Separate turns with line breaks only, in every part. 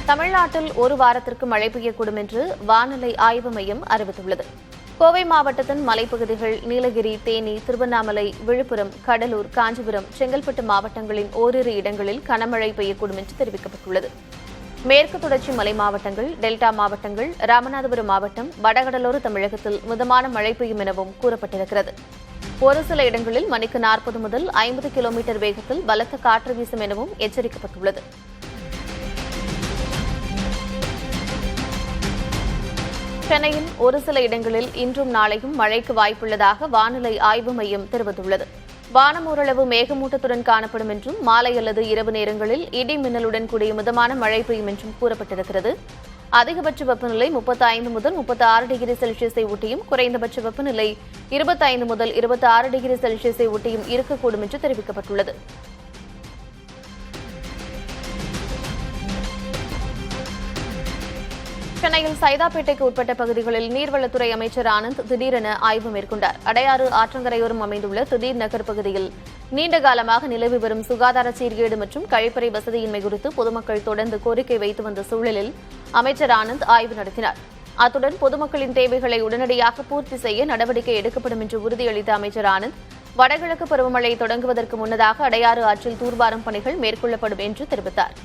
தமிழ்நாட்டில் ஒரு வாரத்திற்கு மழை பெய்யக்கூடும் என்று வானிலை ஆய்வு மையம் அறிவித்துள்ளது. கோவை மாவட்டத்தின் மலைப்பகுதிகள், நீலகிரி, தேனி, திருவண்ணாமலை, விழுப்புரம், கடலூர், காஞ்சிபுரம், செங்கல்பட்டு மாவட்டங்களின் ஓரிரு இடங்களில் கனமழை பெய்யக்கூடும் என்று தெரிவிக்கப்பட்டுள்ளது. மேற்கு தொடர்ச்சி மலை மாவட்டங்கள், டெல்டா மாவட்டங்கள், ராமநாதபுரம் மாவட்டம், வடகடலோர தமிழகத்தில் மிதமான மழை பெய்யும் எனவும் கூறப்பட்டிருக்கிறது. ஒரு சில இடங்களில் மணிக்கு 40 முதல் 50 கிலோமீட்டர் வேகத்தில் பலத்த காற்று வீசும் எனவும் எச்சரிக்கப்பட்டுள்ளது. சென்னையில் ஒரு சில இடங்களில் இன்றும் நாளையும் மழைக்கு வாய்ப்புள்ளதாக வானிலை ஆய்வு மையம் தெரிவித்துள்ளது. வானம் ஓரளவு மேகமூட்டத்துடன் காணப்படும் என்றும் மாலை அல்லது இரவு நேரங்களில் இடி மின்னலுடன் கூடிய மிதமான மழை பெய்யும் என்றும் கூறப்பட்டிருக்கிறது. அதிகபட்ச வெப்பநிலை 35 முதல் 36 டிகிரி செல்சியஸை ஒட்டியும், குறைந்தபட்ச வெப்பநிலை 25 முதல் 26 டிகிரி செல்சியஸை ஒட்டியும் இருக்கக்கூடும் என்று தெரிவிக்கப்பட்டுள்ளது. சென்னையில் சைதாப்பேட்டைக்கு உட்பட்ட பகுதிகளில் நீர்வளத்துறை அமைச்சர் ஆனந்த் திடீரென ஆய்வு மேற்கொண்டார். அடையாறு ஆற்றங்கரையோரம் அமைந்துள்ள திடீர் நகர் பகுதியில் நீண்ட காலமாக நிலவி வரும் சுகாதார சீர்கேடு மற்றும் கழிப்பறை வசதியின்மை குறித்து பொதுமக்கள் தொடர்ந்து கோரிக்கை வைத்து வந்த சூழலில் அமைச்சர் ஆனந்த் ஆய்வு நடத்தினார். அத்துடன் பொதுமக்களின் தேவைகளை உடனடியாக பூர்த்தி செய்ய நடவடிக்கை எடுக்கப்படும் என்று உறுதியளித்த அமைச்சர் ஆனந்த், வடகிழக்கு பருவமழை தொடங்குவதற்கு முன்னதாக அடையாறு ஆற்றில் தூர்வாரும் பணிகள் மேற்கொள்ளப்படும் என்று தெரிவித்தார்.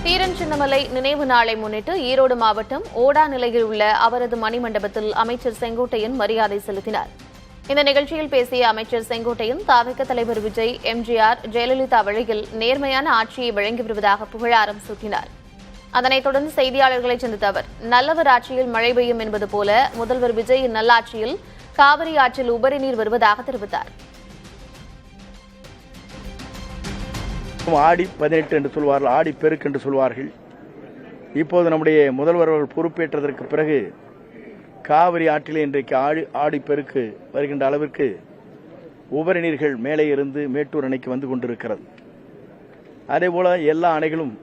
தீரன் சின்னமலை நினைவு நாளை முன்னிட்டு ஈரோடு மாவட்டம் ஓடா நிலையில் உள்ள அவரது மணிமண்டபத்தில் அமைச்சர் செங்கோட்டையன் மரியாதை செலுத்தினார். இந்த நிகழ்ச்சியில் பேசிய அமைச்சர் செங்கோட்டையன், தாவேக தலைவர் விஜய், எம்ஜிஆர், ஜெயலலிதா வழியில் நேர்மையான ஆட்சியை வழங்கி வருவதாக புகழாரம் சூட்டினார். அதனைத் தொடர்ந்து செய்தியாளர்களை சந்தித்த அவர், நல்லவர் ஆட்சியில் மழை பெய்யும் என்பது போல முதல்வர் விஜயின் நல்லாட்சியில் காவிரி ஆற்றில் உபரி நீர் வருவதாக தெரிவித்தார்.
ஆடி 18 என்று சொல்வார்கள், ஆடி பெருக்கு என்று சொல்வார்கள். இப்போது நம்முடைய முதல்வர் அவர்கள் பொறுப்பேற்றதற்கு பிறகு காவிரி ஆற்றிலே இன்றைக்கு ஆடி பெருக்கு வருகின்ற அளவிற்கு உபரி நீர்கள் மேலே இருந்து மேட்டூர் அணைக்கு வந்து கொண்டிருக்கிறது. அதேபோல எல்லா அணைகளும்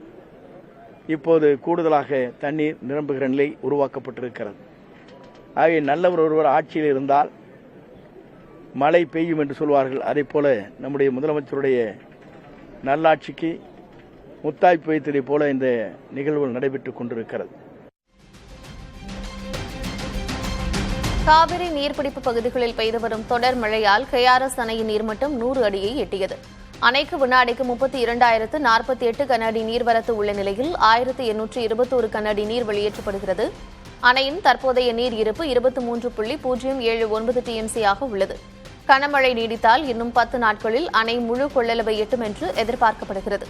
இப்போது கூடுதலாக தண்ணீர் நிரம்புகிற நிலை உருவாக்கப்பட்டிருக்கிறது. ஆகவே நல்லவர் ஒருவர் ஆட்சியில் இருந்தால் மழை பெய்யும் என்று சொல்வார்கள். அதே போல நம்முடைய முதலமைச்சருடைய நல்லாட்சிக்கு முத்தாய்ப்பு வைத்ததை போல இந்த நிகழ்வுகள் நடைபெற்றுக் கொண்டிருக்கிறது.
காவிரி நீர்பிடிப்பு பகுதிகளில் பெய்து வரும் தொடர் மழையால் KRS அணையின் நீர்மட்டம் 100 அடியை எட்டியது. அணைக்கு வினாடிக்கு 32,048 கன அடி நீர்வரத்து உள்ள நிலையில் 1,821 கன அடி நீர் வெளியேற்றப்படுகிறது. அணையின் தற்போதைய நீர் இருப்பு 23.079 TMC ஆக உள்ளது. கனமழை நீடித்தால் இன்னும் 10 நாட்களில் அணை முழு கொள்ளளவை எட்டும் என்று எதிர்பார்க்கப்படுகிறது.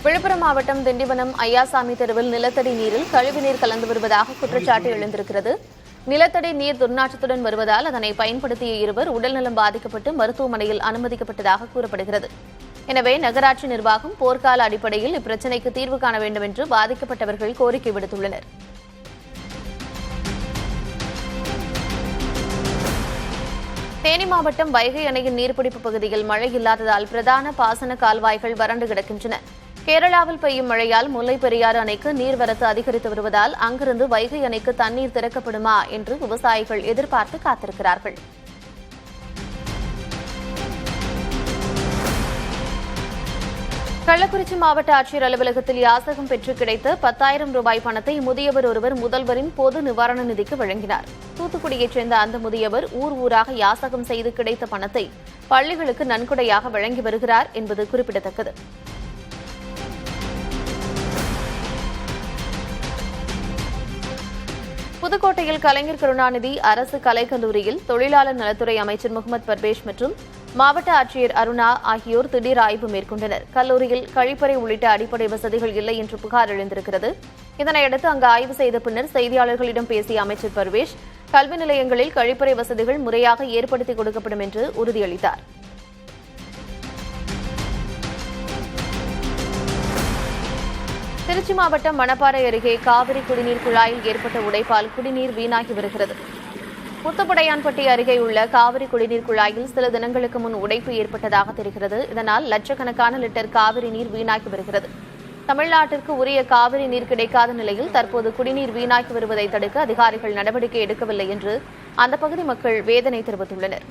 விழுப்புரம் மாவட்டம் திண்டிவனம் ஐயாசாமி தெருவில் நிலத்தடி நீரில் கழிவுநீர் கலந்து வருவதாக குற்றச்சாட்டு எழுந்திருக்கிறது. நிலத்தடி நீர் துர்நாற்றத்துடன் வருவதால் அதனை பயன்படுத்திய இருவர் உடல்நலம் பாதிக்கப்பட்டு மருத்துவமனையில் அனுமதிக்கப்பட்டதாக கூறப்படுகிறது. எனவே நகராட்சி நிர்வாகம் போர்க்கால அடிப்படையில் இப்பிரச்சினைக்கு தீர்வு காண வேண்டும் என்று பாதிக்கப்பட்டவர்கள் கோரிக்கை விடுத்துள்ளனர். தேனி மாவட்டம் வைகை அணையின் நீர்பிடிப்பு பகுதியில் மழை இல்லாததால் பிரதான பாசன கால்வாய்கள் வறண்டு கிடக்கின்றன. கேரளாவில் பெய்யும் மழையால் முல்லை பெரியாறு அணைக்கு நீர்வரத்து அதிகரித்து வருவதால் அங்கிருந்து வைகை அணைக்கு தண்ணீர் திறக்கப்படுமா என்று விவசாயிகள் எதிர்பார்த்து காத்திருக்கிறார்கள். கள்ளக்குறிச்சி மாவட்ட ஆட்சியர் அலுவலகத்தில் யாசகம் பெற்று கிடைத்த 10,000 ரூபாய் பணத்தை முதியவர் ஒருவர் முதல்வரின் பொது நிவாரண நிதிக்கு வழங்கினார். தூத்துக்குடியைச் சேர்ந்த அந்த முதியவர் ஊராக யாசகம் செய்து கிடைத்த பணத்தை பள்ளிகளுக்கு நன்கொடையாக வழங்கி வருகிறார் என்பது குறிப்பிடத்தக்கது. புதுக்கோட்டையில் கலைஞர் கருணாநிதி அரசு கலைக்கல்லூரியில் தொழிலாளர் நலத்துறை அமைச்சர் முகமது பர்வேஷ் மற்றும் மாவட்ட ஆட்சியர் அருணா ஆகியோர் திடீர் ஆய்வு மேற்கொண்டனர். கல்லூரியில் கழிப்பறை உள்ளிட்ட அடிப்படை வசதிகள் இல்லை என்று புகார் எழுந்திருக்கிறது. இதனையடுத்து அங்கு ஆய்வு செய்த பின்னர் செய்தியாளர்களிடம் பேசிய அமைச்சர் பர்வேஷ், கல்வி நிலையங்களில் கழிப்பறை வசதிகள் முறையாக ஏற்படுத்திக் கொடுக்கப்படும் என்று உறுதியளித்தார். திருச்சி மாவட்டம் மணப்பாறை அருகே காவிரி குடிநீர் குழாயில் ஏற்பட்ட உடைப்பால் குடிநீர் வீணாகி வருகிறது. முத்துப்படையான்பட்டி அருகே உள்ள காவிரி குடிநீர் குழாயில் சில தினங்களுக்கு முன் உடைப்பு ஏற்பட்டதாக தெரிகிறது. இதனால் லட்சக்கணக்கான லிட்டர் காவிரி நீர் வீணாகி வருகிறது. தமிழ்நாட்டிற்கு உரிய காவிரி நீர் கிடைக்காத நிலையில் தற்போது குடிநீர் வீணாக்கி வருவதை தடுக்க அதிகாரிகள் நடவடிக்கை எடுக்கவில்லை என்று அந்த பகுதி மக்கள் வேதனை தெரிவித்துள்ளனர்.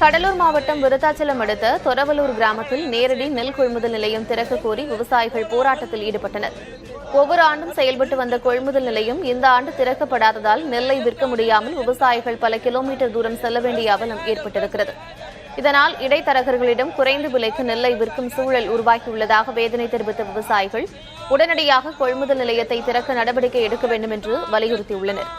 கடலூர் மாவட்டம் விருத்தாச்சலம் அடுத்த தொரவலூர் கிராமத்தில் நேரடி நெல் கொள்முதல் நிலையம் திறக்க கோரி விவசாயிகள் போராட்டத்தில் ஈடுபட்டனர். ஒவ்வொரு ஆண்டும் செயல்பட்டு வந்த கொள்முதல் நிலையம் இந்த ஆண்டு திறக்கப்படாததால் நெல்லை விற்க முடியாமல் விவசாயிகள் பல கிலோமீட்டர் தூரம் செல்ல வேண்டிய அவலம் ஏற்பட்டிருக்கிறது. இதனால் இடைத்தரகர்களிடம் குறைந்த விலைக்கு நெல்லை விற்கும் சூழல் உருவாகியுள்ளதாக வேதனை தெரிவித்த விவசாயிகள் உடனடியாக கொள்முதல் நிலையத்தை திறக்க நடவடிக்கை எடுக்க வேண்டும் என்று வலியுறுத்தியுள்ளனர்.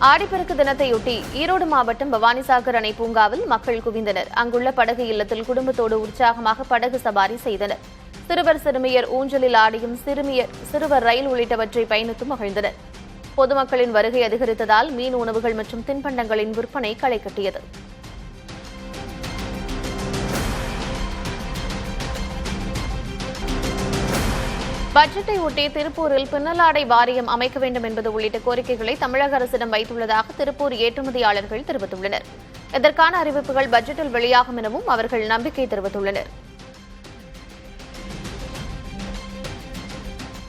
ஆடிப்பெருக்கு தினத்தையொட்டி ஈரோடு மாவட்டம் பவானிசாகர் அணை பூங்காவில் மக்கள் குவிந்தனர். அங்குள்ள படகு இல்லத்தில் குடும்பத்தோடு உற்சாகமாக படகு சவாரி செய்தனர். சிறுவர் சிறுமியர் ஊஞ்சலில் ஆடியும் சிறுவர் ரயில் உள்ளிட்டவற்றை பயணித்தும் மகிழ்ந்தனர். பொதுமக்களின் வருகை அதிகரித்ததால் மீன் உணவுகள் மற்றும் தின்பண்டங்களின் விற்பனை களை கட்டியது. பட்ஜெட்டை ஒட்டி திருப்பூரில் பின்னலாடை வாரியம் அமைக்க வேண்டும் என்பது உள்ளிட்ட கோரிக்கைகளை தமிழக அரசிடம் வைத்துள்ளதாக திருப்பூர் ஏற்றுமதியாளர்கள் தெரிவித்துள்ளனர். இதற்கான அறிவிப்புகள் பட்ஜெட்டில் வெளியாகும் எனவும் அவர்கள் நம்பிக்கை தெரிவித்துள்ளனர்.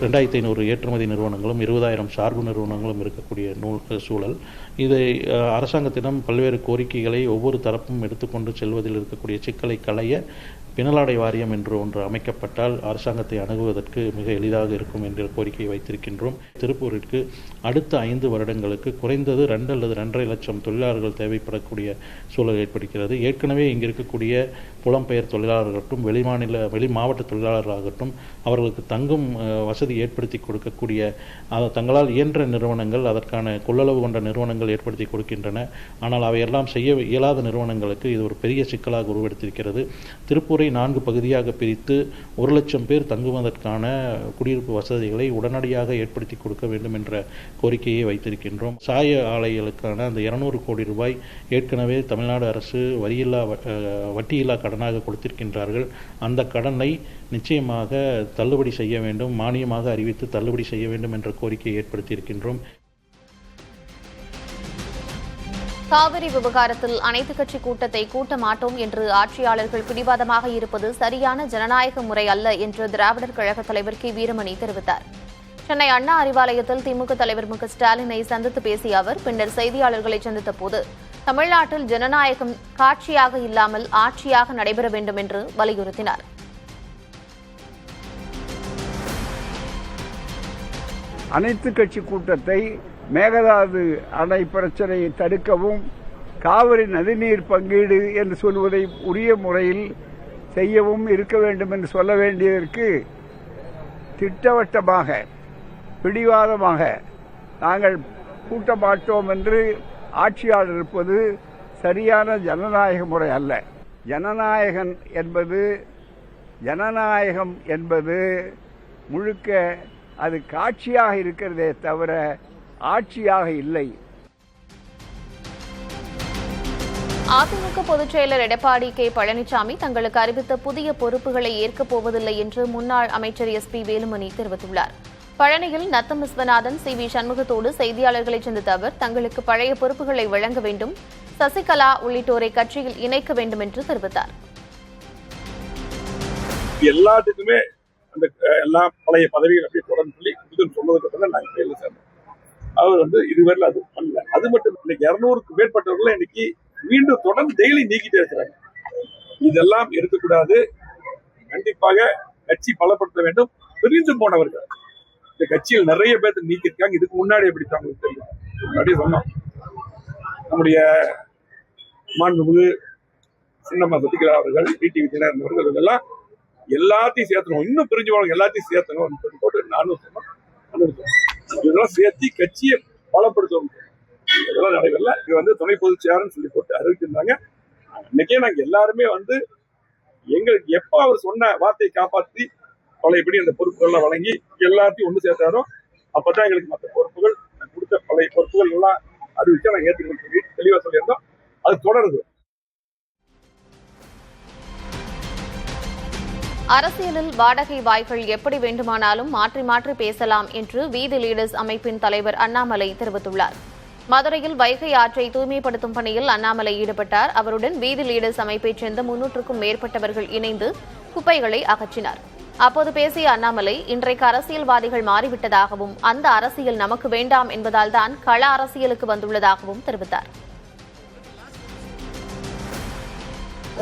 2500 ஏற்றுமதி நிறுவனங்களும் 20,000 சார்பு நிறுவனங்களும் இருக்கக்கூடிய சூழல். இதை அரசாங்கத்திடம் பல்வேறு கோரிக்கைகளை ஒவ்வொரு தரப்பும் எடுத்துக்கொண்டு செல்வதில் இருக்கக்கூடிய சிக்கலை களைய பின்னலாடை வாரியம் என்று ஒன்று அமைக்கப்பட்டால் அரசாங்கத்தை அணுகுவதற்கு மிக எளிதாக இருக்கும் என்ற கோரிக்கையை வைத்திருக்கின்றோம். திருப்பூரிற்கு அடுத்த 5 வருடங்களுக்கு குறைந்தது 2 அல்லது 2.5 லட்சம் தொழிலாளர்கள் தேவைப்படக்கூடிய சூழல் ஏற்படுகிறது. ஏற்கனவே இங்கு இருக்கக்கூடிய புலம்பெயர் தொழிலாளர்களாகட்டும் வெளி மாவட்ட தொழிலாளர்களாகட்டும் அவர்களுக்கு தங்கும் வசதி ஏற்படுத்தி கொடுக்கக்கூடிய தங்களால் இயன்ற நிறுவனங்கள் அதற்கான கொள்ளளவு கொண்ட நிறுவனங்கள் ஏற்படுத்தி கொடுக்கின்றன. ஆனால் அவையெல்லாம் செய்ய இயலாத நிறுவனங்களுக்கு இது ஒரு பெரிய சிக்கலாக உருவெடுத்திருக்கிறது. திருப்பூரை 4 பகுதியாக பிரித்து 1 லட்சம் பேர் தங்குவதற்கான குடியிருப்பு வசதிகளை உடனடியாக ஏற்படுத்தி கொடுக்க வேண்டும் என்ற கோரிக்கையை வைத்திருக்கின்றோம். சாய ஆலைகளுக்கான அந்த 200 கோடி ரூபாய் ஏற்கனவே தமிழ்நாடு அரசு வட்டியில்லா கடனாக கொடுத்திருக்கின்றார்கள். அந்த கடனை நிச்சயமாக தள்ளுபடி செய்ய வேண்டும், மானியமாக அறிவித்து தள்ளுபடி செய்ய வேண்டும் என்ற கோரிக்கையை ஏற்படுத்தியிருக்கின்றோம்.
காவிரி விவகாரத்தில் அனைத்துக் கட்சி கூட்டத்தை கூட்ட மாட்டோம் என்று ஆட்சியாளர்கள் பிடிவாதமாக இருப்பது சரியான ஜனநாயக முறை அல்ல என்று திராவிடர் கழக தலைவர் கி. வீரமணி தெரிவித்தார். சென்னை அண்ணா அறிவாலயத்தில் திமுக தலைவர் மு. ஸ்டாலினை சந்தித்து பேசிய அவர் பின்னர் செய்தியாளர்களை சந்தித்த போது தமிழ்நாட்டில் ஜனநாயகம் காட்சியாக இல்லாமல் ஆட்சியாக நடைபெற வேண்டும் என்று வலியுறுத்தினார்.
அனைத்து கட்சி கூட்டத்தை மேகதாது அணை பிரச்சனையை தடுக்கவும் காவிரி நதிநீர் பங்கீடு என்று சொல்வதை உரிய முறையில் செய்யவும் இருக்க வேண்டும் என்று சொல்ல வேண்டியதற்கு திட்டவட்டமாக பிடிவாதமாக நாங்கள் கூட்ட மாட்டோம் என்று ஆட்சியாளர் இருப்பது சரியான ஜனநாயக முறை அல்ல. ஜனநாயகம் என்பது முழுக்க அது காட்சியாக இருக்கிறதே தவிர ஆட்சியாக இல்லை.
அதிமுக பொதுச் செயலர் எடப்பாடி கே. பழனிசாமி தங்களுக்கு அறிவித்த புதிய பொறுப்புகளை ஏற்கப் போவதில்லை என்று முன்னாள் அமைச்சர் SP வேலுமணி தெரிவித்துள்ளார். பழனியில் நத்தம் விஸ்வநாதன் CV சண்முகத்தோடு செய்தியாளர்களை சந்தித்த அவர் தங்களுக்கு பழைய பொறுப்புகளை வழங்க வேண்டும், சசிகலா உள்ளிட்டோரை கட்சியில் இணைக்க வேண்டும் என்று தெரிவித்தார்.
எல்லாத்துக்குமே அந்த எல்லா பழைய பதவிகள் அப்படி தொடர்ந்து சொல்லி சொன்னதுக்கு நாங்கள் கையில் சேர்ந்தோம். அவர் இதுவரை அது பண்ணல. அது மட்டும் இன்னைக்கு 200க்கு மேற்பட்டவர்கள் இன்னைக்கு மீண்டும் தொடர்ந்து டெய்லி நீக்கிட்டே இருக்கிறாங்க. இதெல்லாம் இருக்கக்கூடாது. கண்டிப்பாக கட்சி பலப்படுத்த வேண்டும். பிரிந்து போனவர்கள் இந்த கட்சியில் நிறைய பேர் நீக்கிருக்காங்க. இதுக்கு முன்னாடி எப்படி அவங்களுக்கு தெரியும். முன்னாடி சொன்னோம். நம்முடைய மாண்புமிகு சின்னம்மா சசிகலா அவர்கள், டிடிவி தினகரன் அவர்கள் இதெல்லாம் எல்லாத்தையும் சேர்த்தணும். இன்னும் பிரிஞ்சு போனவங்க எல்லாத்தையும் சேர்த்தணும் போட்டு நானும் சொன்னோம். இதெல்லாம் சேர்த்து கட்சியை பலப்படுத்தணும். இதெல்லாம் நடைபெறல. இது துணை பொதுச் செயலாளர்னு சொல்லி போட்டு அறிவிச்சிருந்தாங்க. இன்னைக்கே நாங்க எல்லாருமே எங்களுக்கு எப்ப அவர் சொன்ன வார்த்தையை காப்பாற்றி பழையபடி அந்த பொறுப்புகள்லாம் வழங்கி எல்லாத்தையும் ஒன்று சேர்த்தாரோ அப்பதான் எங்களுக்கு மற்ற பொறுப்புகள் கொடுத்த பழைய பொறுப்புகள் எல்லாம் அறிவிச்சா நாங்கள் ஏற்றுக்கணும் சொல்லி தெளிவா சொல்லியிருந்தோம். அது தொடருது.
அரசியலில் வாடகை வாய்கள் எப்படி வேண்டுமானாலும் மாற்றி மாற்றி பேசலாம் என்று வீதி லீடர்ஸ் அமைப்பின் தலைவர் அண்ணாமலை தெரிவித்துள்ளார். மதுரையில் வைகை ஆற்றை தூய்மைப்படுத்தும் பணியில் அண்ணாமலை ஈடுபட்டார். அவருடன் வீதி லீடர்ஸ் அமைப்பைச் சேர்ந்த 300க்கும் மேற்பட்டவர்கள் இணைந்து குப்பைகளை அகற்றினார். அப்போது பேசிய அண்ணாமலை, இன்றைக்கு அரசியல்வாதிகள் மாறிவிட்டதாகவும் அந்த அரசியல் நமக்கு வேண்டாம் என்பதால் தான் கள அரசியலுக்கு வந்துள்ளதாகவும் தெரிவித்தார்.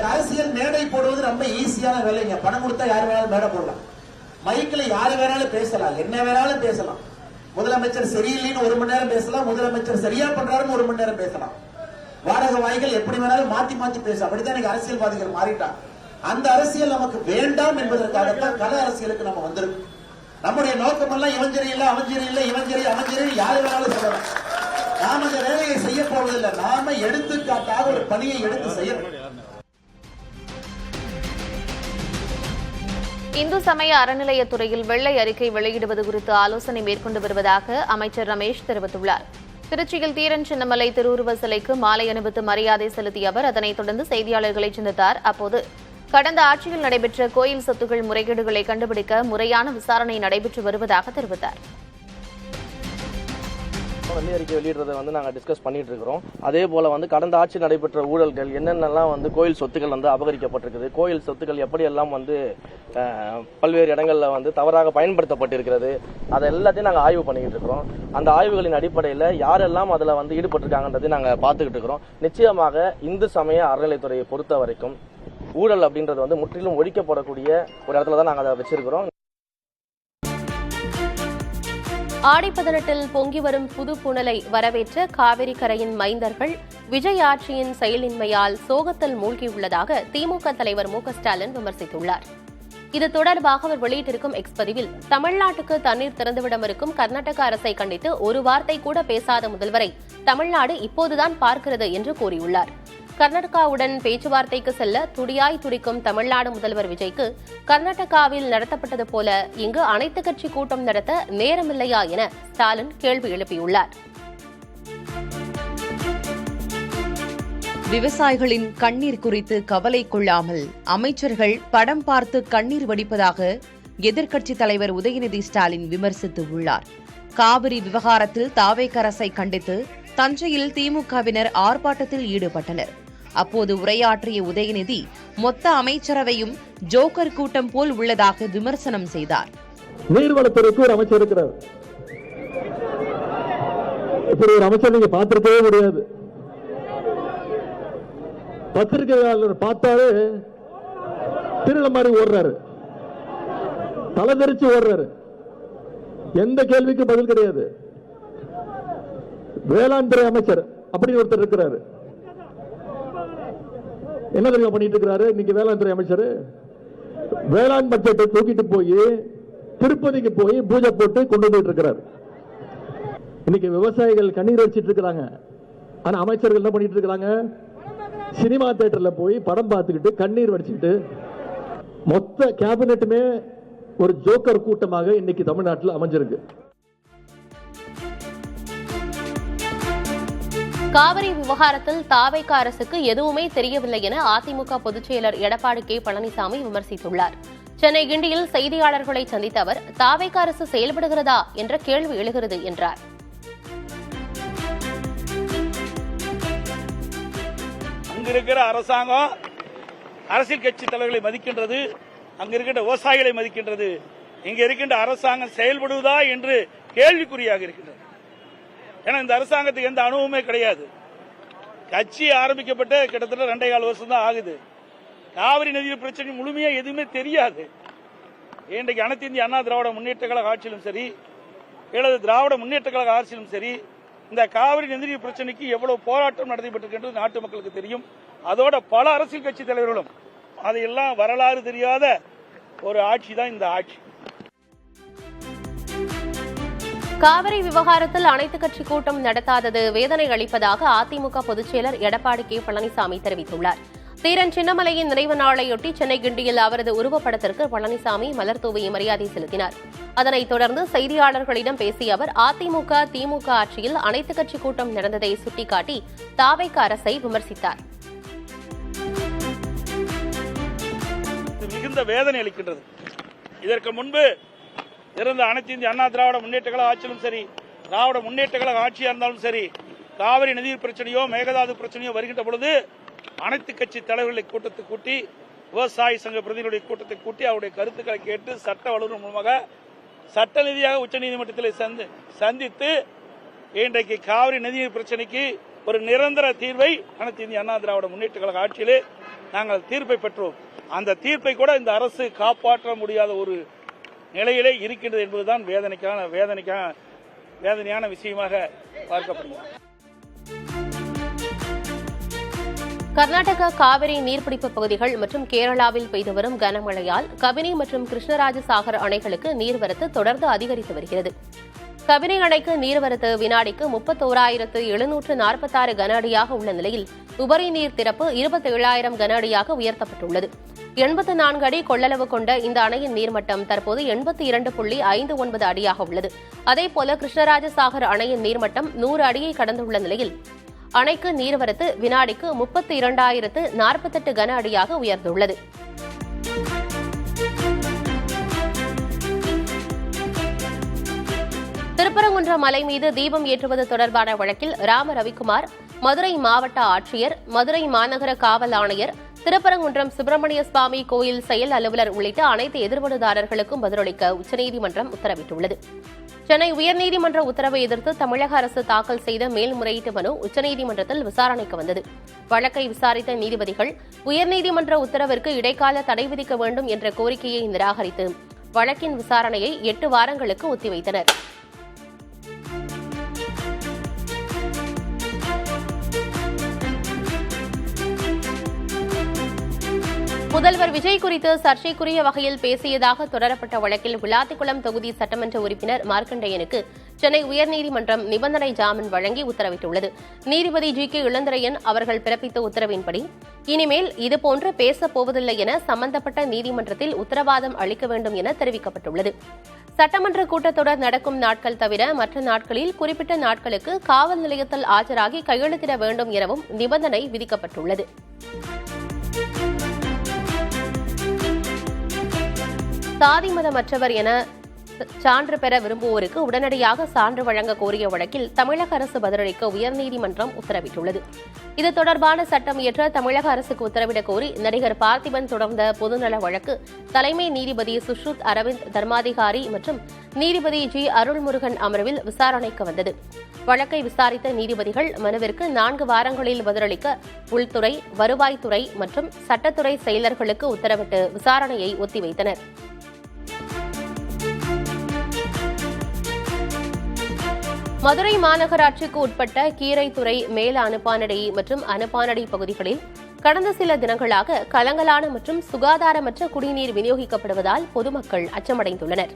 அரசியல் மேடை போடுவது ரொம்ப ஈஸியான வேலைங்க. பணம் கொடுத்தா யாரு வேணாலும் மேடை போடலாம், மைக்கில் யாரு வேணாலும் பேசலாம், என்ன வேணாலும் பேசலாம். முதலமைச்சர் சரியில்லைன்னு 1 மணி நேரம் பேசலாம், முதலமைச்சர் சரியா பண்றாருன்னு 1 மணி நேரம் பேசலாம். வாடகை வாய்கள் எப்படி வேணாலும் மாத்தி மாத்தி பேசலாம். அப்படித்தான் எனக்கு அரசியல்வாதிகள் மாறிட்டாங்க. அந்த அரசியல் நமக்கு வேண்டாம் என்பதற்காகத்தான் கள அரசியலுக்கு நம்ம வந்திருக்கோம். நம்முடைய நோக்கம் எல்லாம் இவன் சரியில்லை, அவன் சரியில்லை, இவன் சரி, அவன் சரி, யாரு வேணாலும் சொல்லலாம். நாம இந்த வேலையை செய்ய போவதில்லை. நாம எடுத்துக்காட்டாக ஒரு பணியை எடுத்து செய்யணும்.
இந்து சமய அறநிலையத்துறையில் வெள்ளை அறிக்கை வெளியிடுவது குறித்து ஆலோசனை மேற்கொண்டு வருவதாக அமைச்சர் ரமேஷ் தெரிவித்துள்ளார். திருச்சியில் தீரன் சின்னமலை திருவுருவ சிலைக்கு மாலை அணிவித்து மரியாதை செலுத்திய அவர் அதனைத் தொடர்ந்து செய்தியாளர்களை சந்தித்தார். அப்போது கடந்த ஆட்சியில் நடைபெற்ற கோயில் சொத்துக்கள் முறைகேடுகளை கண்டுபிடிக்க முறையான விசாரணை நடைபெற்று வருவதாக தெரிவித்தார்.
வெள்ளை அறிக்கை வெளியிடுறதை நாங்கள் டிஸ்கஸ் பண்ணிட்டு இருக்கிறோம். அதே போல கடந்த ஆட்சி நடைபெற்ற ஊழல்கள் என்னென்னலாம் கோயில் சொத்துக்கள் அபகரிக்கப்பட்டிருக்குது, கோயில் சொத்துக்கள் எப்படியெல்லாம் பல்வேறு இடங்களில் தவறாக பயன்படுத்தப்பட்டிருக்கிறது, அதை எல்லாத்தையும் நாங்கள் ஆய்வு பண்ணிக்கிட்டு இருக்கிறோம். அந்த ஆய்வுகளின் அடிப்படையில் யாரெல்லாம் அதில் ஈடுபட்டிருக்காங்கன்றதை நாங்கள் பார்த்துக்கிட்டு இருக்கிறோம். நிச்சயமாக இந்து சமய அறநிலைத்துறையை பொறுத்த வரைக்கும் ஊழல் அப்படின்றது முற்றிலும் ஒழிக்கப்படக்கூடிய ஒரு இடத்துல தான் நாங்கள் அதை வச்சிருக்கிறோம்.
ஆடி-18 பொங்கி வரும் புது புனலை வரவேற்ற காவிரி கரையின் மைந்தர்கள் விஜய் ஆட்சியின் செயலின்மையால் சோகத்தில் மூழ்கியுள்ளதாக திமுக தலைவர் மு.க.ஸ்டாலின் விமர்சித்துள்ளார். இது தொடர்பாக அவர் வெளியிட்டிருக்கும் எக்ஸ் பதிவில், தமிழ்நாட்டுக்கு தண்ணீர் திறந்துவிட மறுக்கும் கர்நாடக அரசை கண்டித்து ஒரு வார்த்தை கூட பேசாத முதல்வரை தமிழ்நாடு இப்போதுதான் பார்க்கிறது என்று கூறியுள்ளார். கர்நாடகாவுடன் பேச்சுவார்த்தைக்கு செல்ல துடியாய் துடிக்கும் தமிழ்நாடு முதல்வர் விஜய்க்கு கர்நாடகாவில் நடத்தப்பட்டது போல இங்கு அனைத்துக் கட்சி கூட்டம் நடத்த நேரமில்லையா என ஸ்டாலின் கேள்வி எழுப்பியுள்ளார்.
விவசாயிகளின் கண்ணீர் குறித்து கவலை கொள்ளாமல் அமைச்சர்கள் படம் பார்த்து கண்ணீர் வடிப்பதாக எதிர்க்கட்சித் தலைவர் உதயநிதி ஸ்டாலின் விமர்சித்துள்ளார். காவிரி விவகாரத்தில் தாவேக அரசை கண்டித்து தஞ்சையில் திமுகவினர் ஆர்ப்பாட்டத்தில் ஈடுபட்டனர். அப்போது உரையாற்றிய உதயநிதி மொத்த அமைச்சரவையும் ஜோக்கர் கூட்டம் போல் உள்ளதாக விமர்சனம் செய்தார்.
நீர்வளத்துறைக்கு ஒரு அமைச்சர் இருக்கிறார். இப்படி ஒரு அமைச்சர் நீங்க பார்த்திருக்கவே முடியாது. பத்திரிகையாளர் பார்த்தாரு திருட மாதிரி ஓடுறாரு, தலைதெறிச்சு ஓடுறாரு, எந்த கேள்விக்கு பதில் கிடையாது. வேளாண் துறை அமைச்சர் அப்படி ஒருத்தர் இருக்கிறாரு. என்ன தெரியுமா பண்ணிட்டு இருக்கிறாரு? இன்னைக்கு வேளாண் துறை அமைச்சர் வேளாண் பட்ஜெட்டை தூக்கிட்டு போய் திருப்பதிக்கு போய் பூஜை போட்டு கொண்டு வந்துட்டு இருக்கிறார். இன்னைக்கு விவசாயிகள் கண்ணீர் வச்சிட்டு இருக்கிறாங்க. ஆனா அமைச்சர்கள் என்ன பண்ணிட்டு இருக்கிறாங்க? சினிமா தியேட்டர்ல போய் படம் பார்த்துக்கிட்டு கண்ணீர் வடிச்சுக்கிட்டு மொத்த கேபினெட்டுமே ஒரு ஜோக்கர் கூட்டமாக இன்னைக்கு தமிழ்நாட்டில் அமைஞ்சிருக்கு.
காவிரி விவகாரத்தில் தாவேக அரசுக்கு எதுவுமே தெரியவில்லை என அதிமுக பொதுச் செயலர் எடப்பாடி கே பழனிசாமி விமர்சித்துள்ளார். சென்னை கிண்டியில் செய்தியாளர்களை சந்தித்த அவர், தாவேக அரசு செயல்படுகிறதா என்ற கேள்வி எழுகிறது என்றார்.
அங்கிருக்கிற அரசாங்கம் அரசியல் கட்சி தலைவர்களை மதிக்கின்றது, அங்க இருக்கின்ற விவசாயிகளை மதிக்கின்றது. இங்க இருக்கின்ற அரசாங்கம் செயல்படுவதா என்று கேள்விக்குறியாக இருக்கின்றது. ஏன்னா இந்த அரசாங்கத்துக்கு எந்த அனுபவமே கிடையாது. கட்சி ஆரம்பிக்கப்பட்ட கிட்டத்தட்ட 2.25 வருஷம் தான் ஆகுது. காவிரி நதியில் பிரச்சனை முழுமையா எதுவுமே தெரியாது. இன்றைக்கு அனைத்து இந்திய அண்ணா திராவிட முன்னேற்ற கழக ஆட்சியிலும் சரி, அல்லது திராவிட முன்னேற்ற கழக ஆட்சியிலும் சரி, இந்த காவிரி நதி பிரச்சனைக்கு எவ்வளவு போராட்டம் நடத்தப்பட்டிருக்கின்றது நாட்டு மக்களுக்கு தெரியும். அதோட பல அரசியல் கட்சி தலைவர்களும் அதையெல்லாம் வரலாறு தெரியாத ஒரு ஆட்சி தான் இந்த ஆட்சி.
காவிரி விவகாரத்தில் அனைத்துக் கட்சி கூட்டம் நடத்தாதது வேதனை அளிப்பதாக அதிமுக பொதுச் செயலர் எடப்பாடி கே பழனிசாமி தெரிவித்துள்ளார். தீரன் சின்னமலையின் நினைவு நாளையொட்டி சென்னை கிண்டியில் அவரது உருவப்படத்திற்கு பழனிசாமி மலர் தூவி மரியாதை செலுத்தினார். அதனைத் தொடர்ந்து செய்தியாளர்களிடம் பேசிய அவர், அதிமுக திமுக ஆட்சியில் அனைத்துக் கட்சி கூட்டம் நடந்ததை சுட்டிக்காட்டி தாவேக அரசை விமர்சித்தார்.
மிகுந்த வேதனை அளிக்கின்றது. இதற்கு முன்பு இருந்த அனைத்து இந்திய அண்ணா திராவிட முன்னேற்ற கழக ஆட்சியிலும் சரி, திராவிட முன்னேற்ற கழக ஆட்சியா இருந்தாலும் சரி, காவிரி நதிநீர் பிரச்சனையோ மேகதாது பிரச்சனையோ வருகின்ற பொழுது அனைத்து கட்சி தலைவர்களை கூட்டத்தை கூட்டி, விவசாய சங்க பிரதிநிதிகளுடைய கூட்டத்தை கூட்டி அவருடைய கருத்துக்களை கேட்டு சட்ட வல்லுநர் மூலமாக சட்ட ரீதியாக உச்சநீதிமன்றத்தில் சந்தித்து இன்றைக்கு காவிரி நதிநீர் பிரச்சனைக்கு ஒரு நிரந்தர தீர்வை அனைத்து இந்திய அண்ணா திராவிட முன்னேற்ற கழக ஆட்சியிலே நாங்கள் தீர்ப்பை பெற்றோம். அந்த தீர்ப்பை கூட இந்த அரசு காப்பாற்ற முடியாத ஒரு நிலையிலே இருக்கின்றது என்பதுதான் வேதனையான விஷயமாக பார்க்கப்படுகிறது.
கர்நாடகா காவிரி நீர்பிடிப்பு பகுதிகள் மற்றும் கேரளாவில் பெய்து வரும் கனமழையால் கபினி மற்றும் கிருஷ்ணராஜசாகர் அணைகளுக்கு நீர்வரத்து தொடர்ந்து அதிகரித்து வருகிறது. கபினி அணைக்கு நீர்வரத்து வினாடிக்கு 31,746 கன அடியாக உள்ள நிலையில் உபரி நீர் திறப்பு 27,000 கன அடியாக உயர்த்தப்பட்டுள்ளது. 84 அடி கொள்ளளவு கொண்ட இந்த அணையின் நீர்மட்டம் தற்போது 82.59 அடியாக உள்ளது. அதேபோல கிருஷ்ணராஜசாகர் அணையின் நீர்மட்டம் 100 அடியை கடந்துள்ள நிலையில் அணைக்கு நீர்வரத்து வினாடிக்கு 32,048 கன அடியாக உயர்ந்துள்ளது. திருப்பரங்குன்றம் மலை மீது தீபம் ஏற்றுவது தொடர்பான வழக்கில் ராம ரவிக்குமார், மதுரை மாவட்ட ஆட்சியர், மதுரை மாநகர காவல் ஆணையர், திருப்பரங்குன்றம் சுப்பிரமணிய சுவாமி கோயில் செயல் அலுவலர் உள்ளிட்ட அனைத்து எதிர்மனுதாரர்களுக்கும் பதிலளிக்க உச்சநீதிமன்றம் உத்தரவிட்டுள்ளது. சென்னை உயர்நீதிமன்ற உத்தரவை எதிர்த்து தமிழக அரசு தாக்கல் செய்த மேல்முறையீட்டு மனு உச்சநீதிமன்றத்தில் விசாரணைக்கு வந்தது. வழக்கை விசாரித்த நீதிபதிகள் உயர்நீதிமன்ற உத்தரவிற்கு இடைக்கால தடை விதிக்க வேண்டும் என்ற கோரிக்கையை நிராகரித்து வழக்கின் விசாரணையை 8 வாரங்களுக்கு ஒத்திவைத்தனர். முதல்வர் விஜய் குறித்து சர்ச்சைக்குரிய வகையில் பேசியதாக தொடரப்பட்ட வழக்கில் விளாத்திக்குளம் தொகுதி சட்டமன்ற உறுப்பினர் மார்க்கண்டேயனுக்கு சென்னை உயர்நீதிமன்றம் நிபந்தனை ஜாமீன் வழங்கி உத்தரவிட்டுள்ளது. நீதிபதி ஜி கே இளந்திரையன் அவர்கள் பிறப்பித்த உத்தரவின்படி இனிமேல் இதுபோன்று பேசப்போவதில்லை என சம்பந்தப்பட்ட நீதிமன்றத்தில் உத்தரவாதம் அளிக்க வேண்டும் என தெரிவிக்கப்பட்டுள்ளது. சட்டமன்ற கூட்டத்தொடர் நடக்கும் நாட்கள் தவிர மற்ற நாட்களில் குறிப்பிட்ட நாட்களுக்கு காவல் நிலையத்தில் ஆஜராகி கையெழுத்திட வேண்டும் எனவும் நிபந்தனை விதிக்கப்பட்டுள்ளது. சாதி மதமற்றவர் என சான்று பெற விரும்புவோருக்கு உடனடியாக சான்று வழங்க கோரிய வழக்கில் தமிழக அரசு பதிலளிக்க உயர்நீதிமன்றம் உத்தரவிட்டுள்ளது. இது தொடர்பான சட்டம் இயற்ற தமிழக அரசுக்கு உத்தரவிடக் கோரி நடிகர் பார்த்திபன் தொடர்ந்த பொதுநல வழக்கு தலைமை நீதிபதி சுஷ்ருத் அரவிந்த் தர்மாதிகாரி மற்றும் நீதிபதி ஜி அருள்முருகன் அமர்வில் விசாரணைக்கு வந்தது. வழக்கை விசாரித்த நீதிபதிகள் மனுவிற்கு 4 வாரங்களில் பதிலளிக்க உள்துறை, வருவாய்த்துறை மற்றும் சட்டத்துறை செயலர்களுக்கு உத்தரவிட்டு விசாரணையை ஒத்திவைத்தனர். மதுரை மாநகராட்சிக்கு உட்பட்ட கீரைத்துறை, மேல அனுப்பானடி மற்றும் அனுப்பானடி பகுதிகளில் கடந்த சில தினங்களாக கலங்கலான மற்றும் சுகாதாரமற்ற குடிநீர் விநியோகிக்கப்படுவதால் பொதுமக்கள் அச்சமடைந்துள்ளனர்.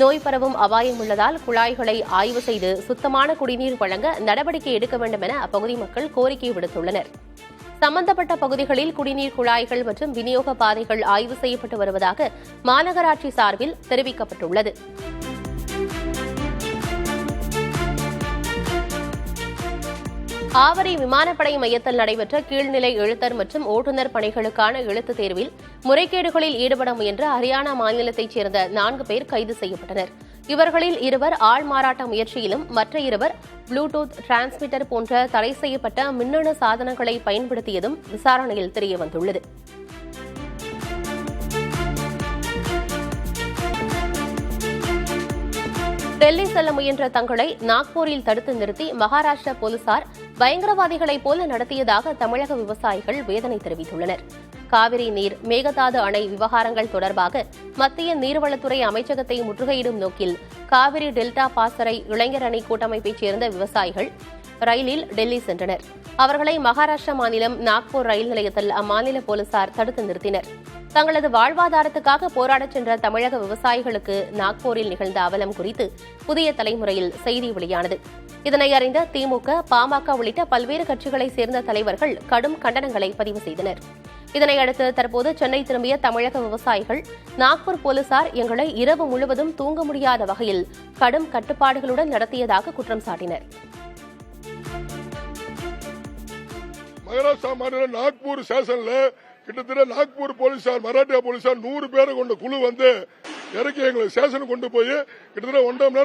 நோய் பரவும் அபாயம் உள்ளதால் குழாய்களை ஆய்வு செய்து சுத்தமான குடிநீர் வழங்க நடவடிக்கை எடுக்க வேண்டும் என அப்பகுதி மக்கள் கோரிக்கை விடுத்துள்ளனர். சம்பந்தப்பட்ட பகுதிகளில் குடிநீர் குழாய்கள் மற்றும் விநியோக பாதைகள் ஆய்வு செய்யப்பட்டு வருவதாக மாநகராட்சி சார்பில் தெரிவிக்கப்பட்டுள்ளது. ஆவரி விமானப்படை மையத்தில் நடைபெற்ற கீழ்நிலை எழுத்தர் மற்றும் ஓட்டுநர் பணிகளுக்கான எழுத்துத் தேர்வில் முறைகேடுகளில் ஈடுபட முயன்ற ஹரியானா மாநிலத்தைச் சேர்ந்த 4 பேர் கைது செய்யப்பட்டனர். இவர்களில் 2 ஆள் மாறாட்ட முயற்சியிலும் மற்ற 2 ப்ளூடூத் டிரான்ஸ்மிட்டர் போன்ற தடை செய்யப்பட்ட மின்னணு சாதனங்களை பயன்படுத்தியதும் விசாரணையில் தெரியவந்துள்ளது. டெல்லி செல்ல முயன்ற தங்களை நாக்பூரில் தடுத்து நிறுத்தி மகாராஷ்டிரா போலீசார் பயங்கரவாதிகளைப் போல நடத்தியதாக தமிழக விவசாயிகள் வேதனை தெரிவித்துள்ளனர். காவிரி நீர், மேகதாது அணை விவகாரங்கள் தொடர்பாக மத்திய நீர்வளத்துறை அமைச்சகத்தை முற்றுகையிடும் நோக்கில் காவிரி டெல்டா பாசறை இளைஞர் அணி கூட்டமைப்பைச் சேர்ந்த விவசாயிகள் ரயிலில் டெல்லி சென்றனர். அவர்களை மகாராஷ்டிரா மாநிலம் நாக்பூர் ரயில் நிலையத்தில் அம்மாநில போலீசார் தடுத்து நிறுத்தினர். தங்களது வாழ்வாதாரத்துக்காக போராடச் சென்ற தமிழக விவசாயிகளுக்கு நாக்பூரில் நிகழ்ந்த அவலம் குறித்து புதிய தலைமுறையில் செய்தி வெளியானது. இதனை அறிந்த திமுக, பாமக உள்ளிட்ட பல்வேறு கட்சிகளைச் சேர்ந்த தலைவர்கள் கடும் கண்டனங்களை பதிவு செய்தனர். இதனையடுத்து தற்போது சென்னை திரும்பிய தமிழக விவசாயிகள் நாக்பூர் போலீசார் எங்களை இரவு முழுவதும் தூங்க முடியாத வகையில் கடும் கட்டுப்பாடுகளுடன் நடத்தியதாக குற்றம் சாட்டினர்.
மகாராஷ்டிரா மாநிலம் நாக்பூர் ஸ்டேஷன்ல கிட்டத்தட்ட நாக்பூர் போலீசார், மராட்டியா போலீசார் 100 பேரை கொண்ட குழு வந்து இறக்கி எங்களை ஸ்டேஷனுக்கு கொண்டு போய் கிட்டத்தட்ட 1.5 மணி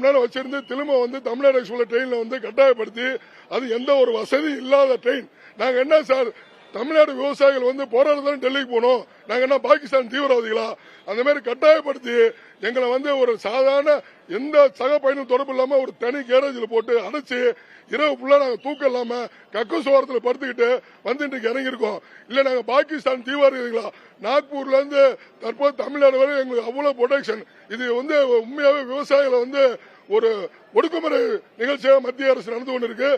நேரம் வச்சிருந்து திரும்ப வந்து தமிழ்நாடு எக்ஸ்பிரஸ் ட்ரெயின்ல வந்து கட்டாயப்படுத்தி, அது எந்த ஒரு வசதி இல்லாத ட்ரெயின். நாங்க என்ன சார், தமிழ்நாடு விவசாயிகள் வந்து போராடத்தான் டெல்லிக்கு போனோம், நாங்க என்ன பாகிஸ்தான் தீவிரவாதிகளா? அந்த மாதிரி கட்டாயப்படுத்தி எங்களை வந்து ஒரு சாதாரண எந்த சக பயணம் தொடர்பு இல்லாம ஒரு தனி கேரேஜில் போட்டு அடைச்சு இரவு ஃபுல்லா நாங்க தூக்கம் இல்லாம கக்கு சோரத்தில் படுத்துக்கிட்டு வந்து இறங்கி இருக்கோம். இல்ல நாங்க பாகிஸ்தான் தீவிரவாதிகளா? நாக்பூர்ல இருந்து தற்போது தமிழ்நாடு வரை எங்களுக்கு அவ்வளவு ப்ரொடெக்ஷன். இது வந்து உண்மையாவே விவசாயிகளை வந்து ஒரு ஒடுக்குமுறை நிகழ்ச்சியாக மத்திய அரசு நடந்து கொண்டிருக்கு.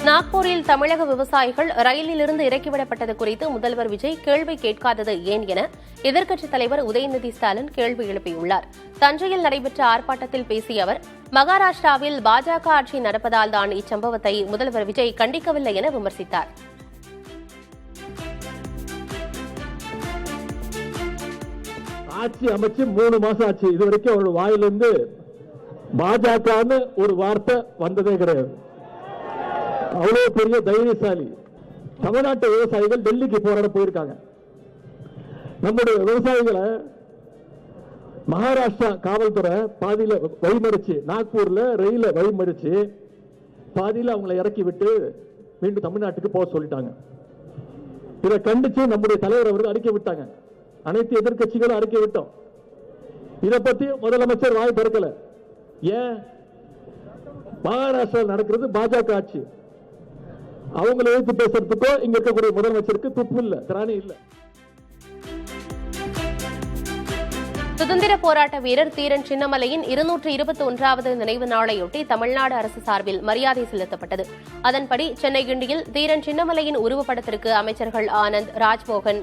நாக்பூரில் தமிழக விவசாயிகள் ரயிலிலிருந்து இறக்கிவிடப்பட்டது குறித்து முதல்வர் விஜய் கேள்வி கேட்காதது ஏன் என எதிர்க்கட்சித் தலைவர் உதயநிதி ஸ்டாலின் கேள்வி எழுப்பியுள்ளார். தஞ்சையில் நடைபெற்ற ஆர்ப்பாட்டத்தில் பேசிய அவர், மகாராஷ்டிராவில் பாஜக ஆட்சி நடப்பதால் தான் இச்சம்பவத்தை முதல்வர் விஜய் கண்டிக்கவில்லை என விமர்சித்தார்.
ஆட்சி அமைச்சு 3 மாசம் ஆச்சு, இதுவரைக்கும் அவரோட வாயிலிருந்து பாஜகன்னு ஒரு வார்த்தை வந்ததே கிடையாது. அவ்வளவு பெரிய தைரியசாலி. தமிழ்நாட்டு விவசாயிகள் டெல்லிக்கு போராட போயிருக்காங்க. நம்முடைய விவசாயிகளை மகாராஷ்டிரா காவல்துறை பாதியில வழிமறிச்சு, நாக்பூர்ல ரயில வழிமறிச்சு பாதியில அவங்களை இறக்கி விட்டு மீண்டும் தமிழ்நாட்டுக்கு போக சொல்லிட்டாங்க. இதை கண்டிச்சு நம்முடைய தலைவர் அவர்கள் அறிக்கை விட்டாங்க. அனைத்து எதிர்க்கட்சிகளும் அறிக்கை விட்டோம். இதை பத்தி முதலமைச்சர் வாய் திறக்கல. ஏன்? மகாராஷ்டிரா நடக்கிறது பாஜக ஆட்சி. அவங்களை எழுத்து பேசுறதுக்கோ இங்க இருக்கக்கூடிய முதலமைச்சருக்கு துப்பு இல்ல, திராணி இல்ல.
சுதந்திர போராட்ட வீரர் தீரன் சின்னமலையின் 221வது நினைவு நாளையொட்டி தமிழ்நாடு அரசு சார்பில் மரியாதை செலுத்தப்பட்டது. அதன்படி சென்னை கிண்டியில் தீரன் சின்னமலையின் உருவப்படத்திற்கு அமைச்சர்கள் ஆனந்த், ராஜ்மோகன்,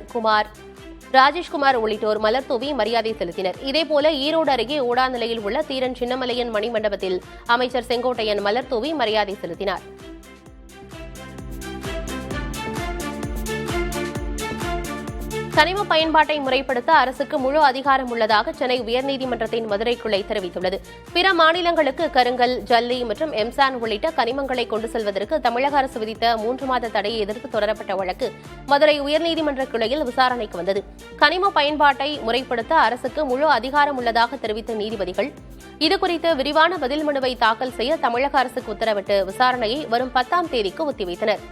ராஜேஷ்குமார் உள்ளிட்டோர் மலர் தூவி மரியாதை செலுத்தினர். இதேபோல ஈரோடு அருகே ஓடாநிலையில் உள்ள தீரன் சின்னமலையின் மணிமண்டபத்தில் அமைச்சர் செங்கோட்டையன் மலர் தூவி மரியாதை செலுத்தினார். கனிம பயன்பாட்டை முறைப்படுத்த அரசுக்கு முழு அதிகாரம் உள்ளதாக சென்னை உயர்நீதிமன்றத்தின் மதுரை கிளை தெரிவித்துள்ளது. பிற மாநிலங்களுக்கு கருங்கல், ஜல்லி மற்றும் எம்சான் உள்ளிட்ட கனிமங்களை கொண்டு செல்வதற்கு தமிழக அரசு விதித்த 3 மாத தடையை எதிர்த்து தொடரப்பட்ட வழக்கு மதுரை உயர்நீதிமன்ற கிளையில் விசாரணைக்கு வந்தது. கனிம பயன்பாட்டை முறைப்படுத்த அரசுக்கு முழு அதிகாரம் உள்ளதாக தெரிவித்த நீதிபதிகள் இதுகுறித்து விரிவான பதில் மனுவை தாக்கல் செய்ய தமிழக அரசுக்கு உத்தரவிட்டு விசாரணையை வரும் 10ஆம் தேதிக்கு ஒத்திவைத்தனர்.